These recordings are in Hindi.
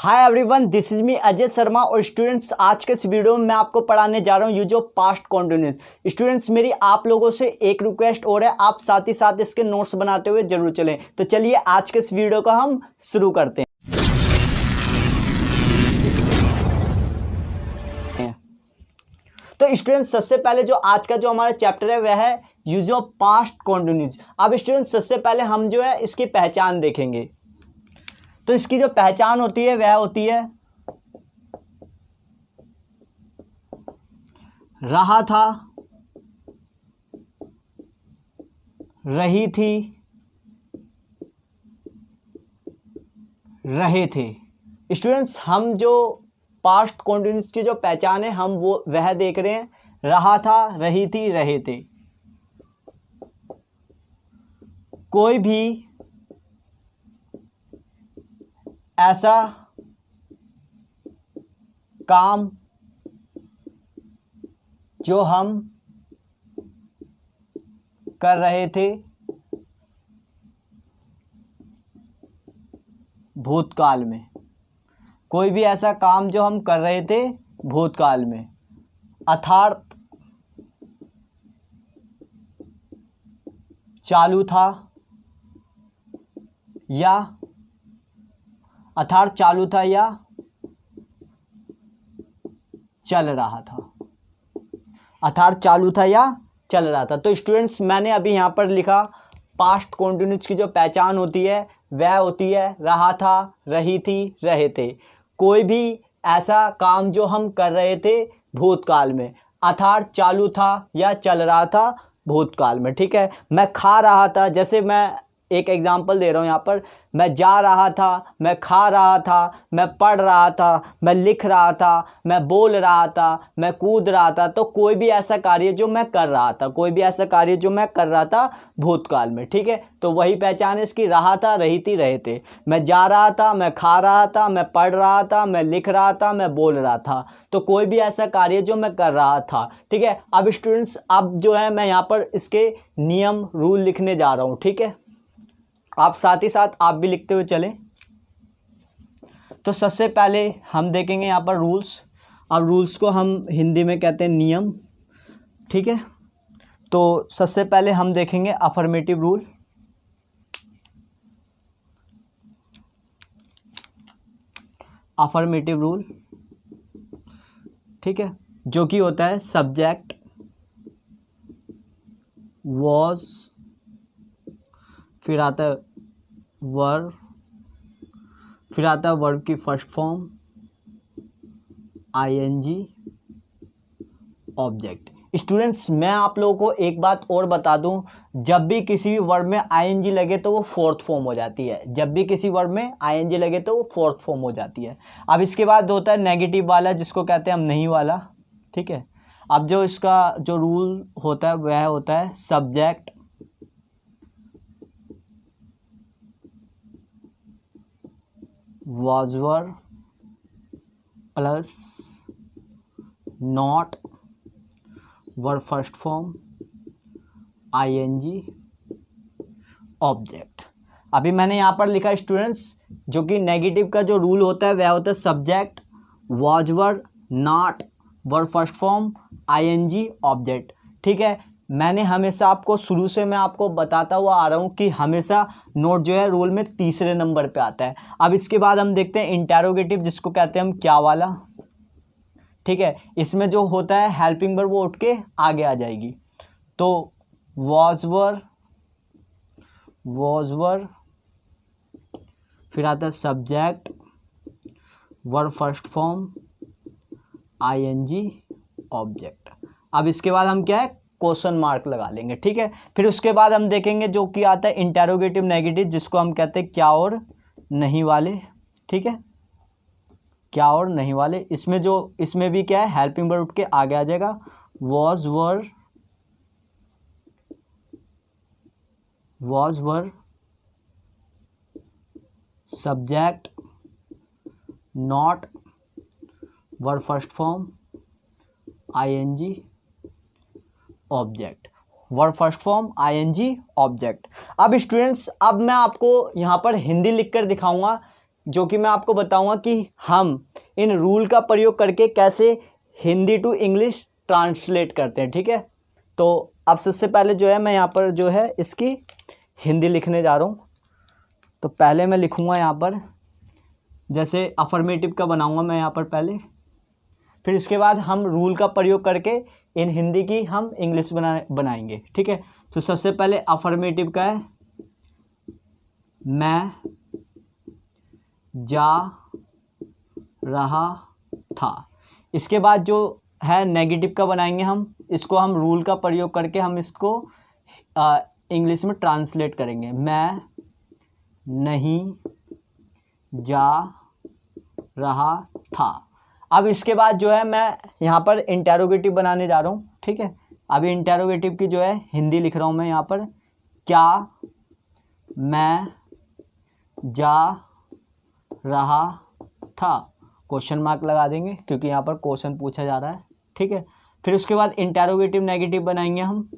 Hi everyone, this is me Ajay Sharma. और स्टूडेंट्स, आज के इस वीडियो में मैं आपको पढ़ाने जा रहा हूँ use of past continuous. Students, मेरी आप लोगों से एक रिक्वेस्ट और है, आप साथ ही साथ इसके नोट्स बनाते हुए जरूर चलें। तो चलिए आज के इस वीडियो का हम शुरू करते हैं। तो स्टूडेंट्स, सबसे पहले जो आज का जो हमारा चैप्टर है वह है यूज ऑफ पास्ट कॉन्टिन्यूस। अब स्टूडेंट्स, सबसे पहले हम जो है इसकी पहचान देखेंगे। तो इसकी जो पहचान होती है वह होती है रहा था, रही थी, रहे थे। स्टूडेंट्स, हम जो पास्ट कॉन्टिन्यूस की जो पहचान है हम वो वह देख रहे हैं। रहा था, रही थी, रहे थे। कोई भी ऐसा काम जो हम कर रहे थे भूतकाल में, कोई भी ऐसा काम जो हम कर रहे थे भूतकाल में, अर्थात चालू था या चल रहा था, अर्थात चालू था या चल रहा था। तो स्टूडेंट्स, मैंने अभी यहाँ पर लिखा पास्ट कॉन्टिन्यूस की जो पहचान होती है वह होती है रहा था, रही थी, रहे थे। कोई भी ऐसा काम जो हम कर रहे थे भूतकाल में, अर्थात चालू था या चल रहा था भूतकाल में। ठीक है, मैं खा रहा था, जैसे मैं एक एग्जांपल दे रहा हूँ यहाँ पर। मैं जा रहा था, मैं खा रहा था, मैं पढ़ रहा था, मैं लिख रहा था, मैं बोल रहा था, मैं कूद रहा था। तो कोई भी ऐसा कार्य जो मैं कर रहा था, कोई भी ऐसा कार्य जो मैं कर रहा था भूतकाल में। ठीक है, तो वही पहचान है इसकी, रहा था, रही थी, रहे थे। मैं जा रहा था, मैं खा रहा था, मैं पढ़ रहा था, मैं लिख रहा था, मैं बोल रहा था। तो कोई भी ऐसा कार्य जो मैं कर रहा था। ठीक है, अब स्टूडेंट्स, अब जो है मैं यहाँ पर इसके नियम रूल लिखने जा रहा हूँ। ठीक है, आप साथ ही साथ आप भी लिखते हुए चलें। तो सबसे पहले हम देखेंगे यहाँ पर रूल्स। अब रूल्स को हम हिंदी में कहते हैं नियम। ठीक है, तो सबसे पहले हम देखेंगे अफर्मेटिव रूल। अफर्मेटिव रूल, ठीक है, जो कि होता है सब्जेक्ट वॉज, फिर आता है वर्ब, फिर आता है वर्ब की first form ING, object. Students, मैं आप लोगों को एक बात और बता दूं, जब भी किसी भी वर्ब में आईएनजी लगे तो वो फोर्थ फॉर्म हो जाती है। जब भी किसी वर्ब में आईएनजी लगे तो वो फोर्थ फॉर्म हो जाती है। अब इसके बाद होता है नेगेटिव वाला, जिसको कहते हैं हम नहीं वाला। ठीक है, अब जो इसका जो रूल होता है वह होता है subject was were plus not verb first form ING, object. अभी मैंने यहाँ पर लिखा स्टूडेंट्स, जो कि नेगेटिव का जो रूल होता है वह होता है subject was were not verb first form ING, object. ठीक है, मैंने हमेशा आपको शुरू से मैं आपको बताता हुआ आ रहा हूँ कि हमेशा नोट जो है रूल में तीसरे नंबर पे आता है। अब इसके बाद हम देखते हैं इंटेरोगेटिव, जिसको कहते हैं हम क्या वाला। ठीक है, इसमें जो होता है हेल्पिंग वर्ब वो उठ के आगे आ जाएगी। तो was were, फिर आता है subject verb first form ING, object. अब इसके बाद हम क्या है क्वेश्चन मार्क लगा लेंगे। ठीक है, फिर उसके बाद हम देखेंगे जो कि आता है इंटेरोगेटिव नेगेटिव, जिसको हम कहते हैं क्या और नहीं वाले। ठीक है, क्या और नहीं वाले। इसमें भी क्या है हेल्पिंग वर्ब उठ के आगे आ जाएगा। was were subject not verb first form ING, object. Verb first form ING, object. अब स्टूडेंट्स, अब मैं आपको यहाँ पर हिंदी लिखकर दिखाऊंगा जो कि मैं आपको बताऊंगा कि हम इन रूल का प्रयोग करके कैसे हिंदी टू इंग्लिश ट्रांसलेट करते हैं, ठीक है। तो अब सबसे पहले जो है मैं यहाँ पर जो है इसकी हिंदी लिखने जा रहा हूँ। तो पहले मैं लिखूँगा यहाँ पर, जैसे अफर्मेटिव का बनाऊँगा मैं यहाँ पर पहले, फिर इसके बाद हम रूल का प्रयोग करके इन हिंदी की हम इंग्लिश बनाएंगे, ठीक है। तो सबसे पहले अफर्मेटिव का है, मैं जा रहा था। इसके बाद जो है नेगेटिव का बनाएंगे हम, इसको हम रूल का प्रयोग करके हम इसको इंग्लिश में ट्रांसलेट करेंगे, मैं नहीं जा रहा था। अब इसके बाद जो है मैं यहाँ पर इंटेरोगेटिव बनाने जा रहा हूँ, ठीक है। अभी इंटेरोगेटिव की जो है हिंदी लिख रहा हूँ मैं यहाँ पर, क्या मैं जा रहा था, क्वेश्चन मार्क लगा देंगे क्योंकि यहाँ पर क्वेश्चन पूछा जा रहा है, ठीक है। फिर उसके बाद इंटेरोगेटिव नेगेटिव बनाएंगे हम।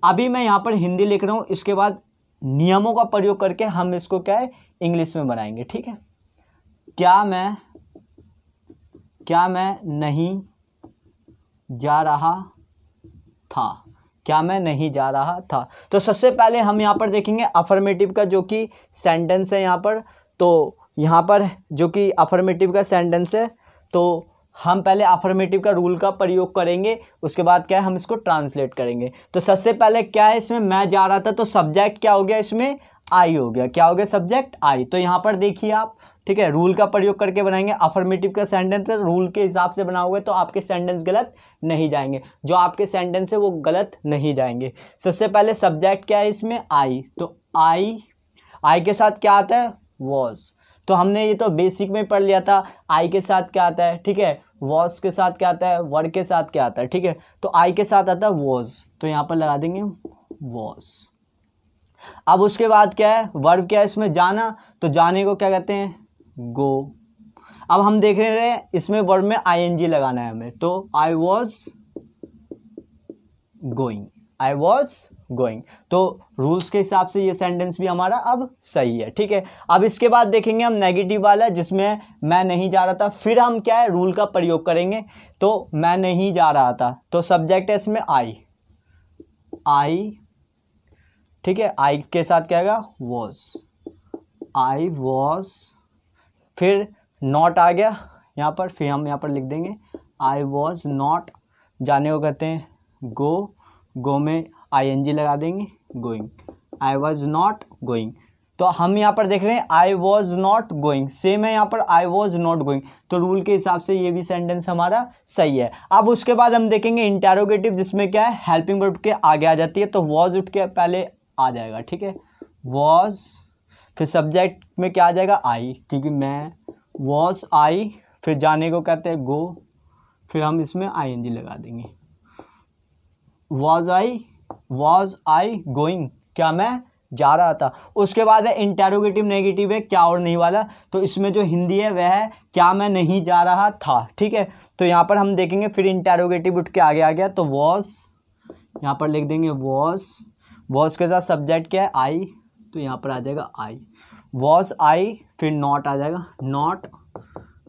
अभी मैं यहाँ पर हिंदी लिख रहा हूँ, इसके बाद नियमों का प्रयोग करके हम इसको क्या है इंग्लिश में बनाएंगे, ठीक है। क्या मैं नहीं जा रहा था, क्या मैं नहीं जा रहा था। तो सबसे पहले हम यहाँ पर देखेंगे अफर्मेटिव का जो कि सेंटेंस है यहाँ पर। तो यहाँ पर जो कि अफर्मेटिव का सेंटेंस है, तो हम पहले अफर्मेटिव का रूल का प्रयोग करेंगे, उसके बाद क्या है हम इसको ट्रांसलेट करेंगे। तो सबसे पहले क्या है इसमें, मैं जा रहा था, तो सब्जेक्ट क्या हो गया इसमें, आई हो गया। क्या हो गया, सब्जेक्ट आई। तो यहाँ पर देखिए आप, ठीक है, रूल का प्रयोग करके बनाएंगे। अफर्मेटिव का सेंटेंस रूल के हिसाब से बनाओगे तो आपके सेंटेंस गलत नहीं जाएंगे, जो आपके सेंटेंस है वो गलत नहीं जाएंगे। सबसे पहले सब्जेक्ट क्या है इसमें, आई। तो आई के साथ क्या आता है, वॉज। तो हमने ये तो बेसिक में पढ़ लिया था, आई के साथ क्या आता है, ठीक है। वॉज के साथ क्या आता है, वर के साथ क्या आता है, ठीक है। तो आई के साथ आता है वॉज, तो यहाँ पर लगा देंगे वॉज। अब उसके बाद क्या है, वर्ब क्या है इसमें, जाना। तो जाने को क्या कहते हैं, गो। अब हम देख रहे हैं इसमें वर्ब में आईएनजी लगाना है हमें, तो I was going, I was going. तो रूल्स के हिसाब से ये सेंटेंस भी हमारा अब सही है, ठीक है। अब इसके बाद देखेंगे हम नेगेटिव वाला, जिसमें मैं नहीं जा रहा था। फिर हम क्या है रूल का प्रयोग करेंगे। तो मैं नहीं जा रहा था, तो सब्जेक्ट है इसमें आई, ठीक है। आई के साथ क्या आएगा, वॉज, आई वॉज। फिर नॉट आ गया यहाँ पर, फिर हम यहाँ पर लिख देंगे आई वॉज नॉट। जाने को कहते हैं गो में आईएनजी लगा देंगे, going, I was not going. तो हम यहाँ पर देख रहे हैं I was not going, same है यहाँ पर आई वॉज नॉट गोइंग। तो रूल के हिसाब से ये भी सेंटेंस हमारा सही है। अब उसके बाद हम देखेंगे इंटेरोगेटिव, जिसमें क्या है हेल्पिंग वर्ब के आगे आ जाती है। तो वॉज उठ के पहले आ जाएगा, ठीक है, वॉज। फिर सब्जेक्ट में क्या आ जाएगा, आई, क्योंकि मैं, वॉज आई। फिर जाने को कहते हैं गो, फिर हम इसमें आईएनजी लगा देंगे, वॉज आई गोइंग, क्या मैं जा रहा था। उसके बाद है इंटेरोगेटिव नेगेटिव है, क्या और नहीं वाला। तो इसमें जो हिंदी है वह है क्या मैं नहीं जा रहा था, ठीक है। तो यहाँ पर हम देखेंगे फिर इंटेरोगेटिव उठ के आगे आ गया, तो वॉज, यहाँ पर लिख देंगे वॉज के साथ सब्जेक्ट क्या है, आई। तो यहाँ पर आ जाएगा आई, वॉज आई। फिर नॉट आ जाएगा, नॉट।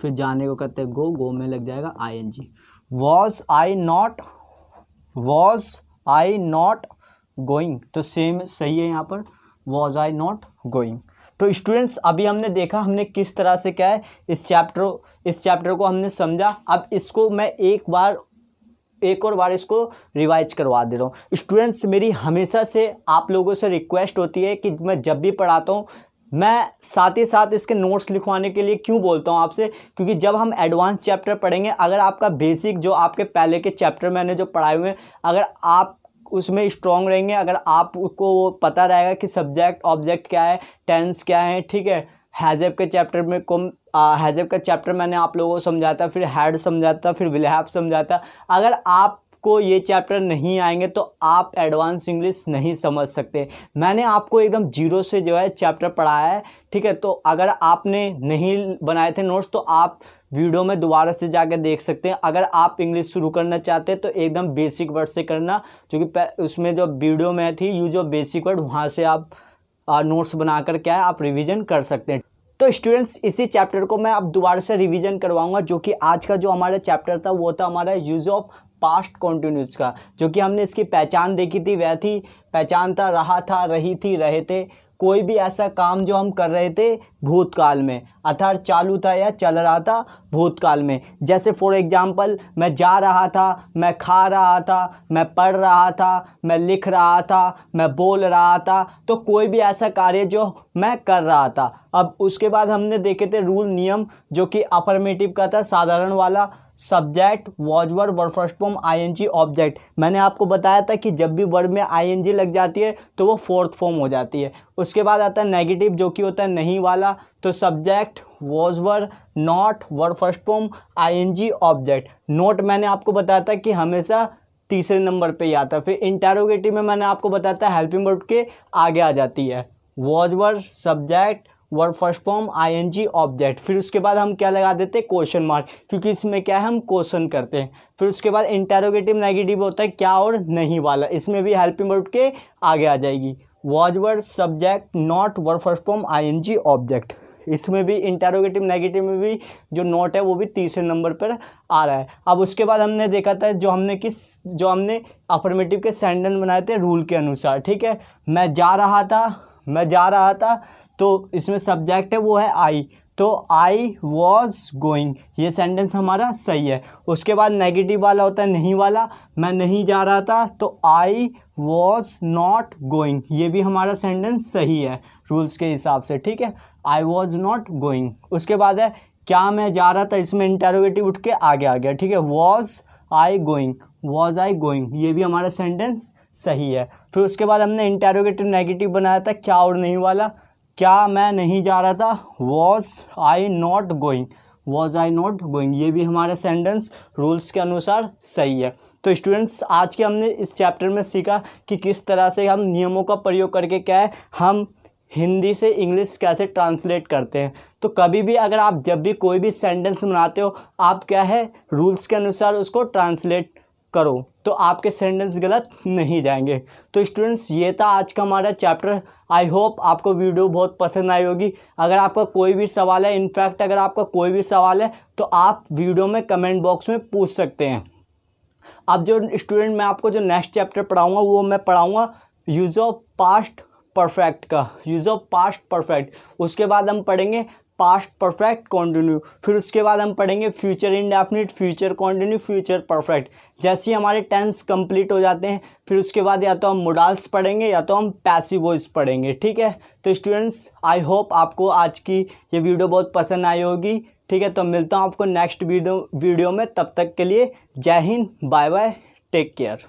फिर जाने को कहते हैं गो में लग जाएगा ING, was I not going. तो सेम सही है यहाँ पर, वॉज आई नॉट गोइंग। तो स्टूडेंट्स अभी हमने देखा हमने किस तरह से क्या है इस चैप्टर को हमने समझा। अब इसको मैं एक और बार इसको रिवाइज करवा दे रहा हूँ। स्टूडेंट्स मेरी हमेशा से आप लोगों से रिक्वेस्ट होती है कि मैं जब भी पढ़ाता हूँ मैं साथ ही साथ इसके नोट्स लिखवाने के लिए क्यों बोलता हूँ आपसे, क्योंकि जब हम एडवांस चैप्टर पढ़ेंगे, अगर आपका बेसिक जो आपके पहले के चैप्टर मैंने जो पढ़ाए हुए हैं अगर आप उसमें स्ट्रॉन्ग रहेंगे, अगर आपको वो पता रहेगा कि सब्जेक्ट ऑब्जेक्ट क्या है, टेंस क्या है, ठीक है, हैज़ के चैप्टर में हैज़ का चैप्टर मैंने आप लोगों को समझाता, फिर हैड समझाता, फिर विल हैव समझाता। अगर आपको ये चैप्टर नहीं आएंगे तो आप एडवांस इंग्लिश नहीं समझ सकते। मैंने आपको एकदम जीरो से जो है चैप्टर पढ़ाया है, ठीक है। तो अगर आपने नहीं बनाए थे नोट्स तो आप वीडियो में दोबारा से जाकर देख सकते हैं। अगर आप इंग्लिश शुरू करना चाहते हैं तो एकदम बेसिक वर्ड से करना, क्योंकि उसमें जो वीडियो में थी ये जो बेसिक वर्ड वहाँ से आप नोट्स बनाकर क्या है आप रिवीजन कर सकते हैं। तो स्टूडेंट्स इसी चैप्टर को मैं अब दोबारा से रिवीजन करवाऊंगा, जो कि आज का जो हमारा चैप्टर था वो था हमारा यूज ऑफ पास्ट कॉन्टिन्यूस का। जो कि हमने इसकी पहचान देखी थी, वह थी पहचान था रहा था, रही थी, रहे थे, कोई भी ऐसा काम जो हम कर रहे थे भूतकाल में, अर्थात चालू था या चल रहा था भूतकाल में। जैसे फॉर एग्जांपल मैं जा रहा था, मैं खा रहा था, मैं पढ़ रहा था, मैं लिख रहा था, मैं बोल रहा था, तो कोई भी ऐसा कार्य जो मैं कर रहा था। अब उसके बाद हमने देखे थे रूल, नियम, जो कि अफर्मेटिव का था, साधारण वाला, subject, was verb, verb first form, ING, object. मैंने आपको बताया था कि जब भी वर्ब में आईएनजी लग जाती है तो वो फोर्थ फॉर्म हो जाती है। उसके बाद आता है नेगेटिव, जो कि होता है नहीं वाला, तो subject, was verb, not, verb first form, ING, object. Note मैंने आपको बताया था कि हमेशा तीसरे नंबर पे ही आता है। फिर इंटेरोगेटिव में मैंने आपको बताया था हेल्पिंग वर्ब के आगे आ जाती है, was verb, subject, verb first form, ING, object. फिर उसके बाद हम क्या लगा देते हैं, क्वेश्चन मार्क, क्योंकि इसमें क्या है, हम क्वेश्चन करते हैं। फिर उसके बाद इंटेरोगेटिव नेगेटिव होता है क्या और नहीं वाला, इसमें भी हेल्पिंग वर्ब के आगे आ जाएगी, was verb, subject, not, verb first form, ING, object. इसमें भी इंटेरोगेटिव नेगेटिव में भी जो नोट है वो भी तीसरे नंबर पर आ रहा है। अब उसके बाद हमने देखा था जो हमने अफर्मेटिव के सेंटेंस बनाए थे रूल के अनुसार, ठीक है। मैं जा रहा था, तो इसमें सब्जेक्ट है वो है आई, तो आई वॉज गोइंग, ये सेंटेंस हमारा सही है। उसके बाद नेगेटिव वाला होता है नहीं वाला, मैं नहीं जा रहा था, तो आई वॉज नॉट गोइंग, ये भी हमारा सेंटेंस सही है रूल्स के हिसाब से, ठीक है, आई वॉज नॉट गोइंग। उसके बाद है क्या मैं जा रहा था, इसमें इंटेरोगेटिव उठ के आगे आ गया, ठीक है, was I going, was I going, ये भी हमारा सेंटेंस सही है। फिर उसके बाद हमने इंटेरोगेटिव नेगेटिव बनाया था क्या और नहीं वाला, क्या मैं नहीं जा रहा था, was I not going, was I not going, ये भी हमारा सेंटेंस रूल्स के अनुसार सही है। तो स्टूडेंट्स आज के हमने इस चैप्टर में सीखा कि किस तरह से हम नियमों का प्रयोग करके क्या है, हम हिंदी से इंग्लिश कैसे ट्रांसलेट करते हैं। तो कभी भी अगर आप जब भी कोई भी सेंटेंस बनाते हो, आप क्या है रूल्स के अनुसार उसको ट्रांसलेट करो, तो आपके सेंटेंस गलत नहीं जाएंगे। तो स्टूडेंट्स ये था आज का हमारा चैप्टर। आई होप आपको वीडियो बहुत पसंद आई होगी। अगर आपका कोई भी सवाल है, इनफैक्ट अगर आपका कोई भी सवाल है तो आप वीडियो में कमेंट बॉक्स में पूछ सकते हैं। अब जो स्टूडेंट मैं आपको जो नेक्स्ट चैप्टर पढ़ाऊँगा वो मैं पढ़ाऊँगा यूज़ ऑफ पास्ट परफेक्ट का, यूज़ ऑफ पास्ट परफेक्ट। उसके बाद हम पढ़ेंगे पास्ट परफेक्ट कॉन्टिन्यू, फिर उसके बाद हम पढ़ेंगे future indefinite, future continue, future perfect. जैसे ही हमारे टेंस कंप्लीट हो जाते हैं फिर उसके बाद या तो हम मोडाल्स पढ़ेंगे या तो हम पैसिव वॉइस पढ़ेंगे, ठीक है। तो स्टूडेंट्स आई होप आपको आज की ये वीडियो बहुत पसंद आई होगी, ठीक है। तो मिलता हूँ आपको नेक्स्ट वीडियो में, तब तक के लिए Jai Hind, bye bye, take care.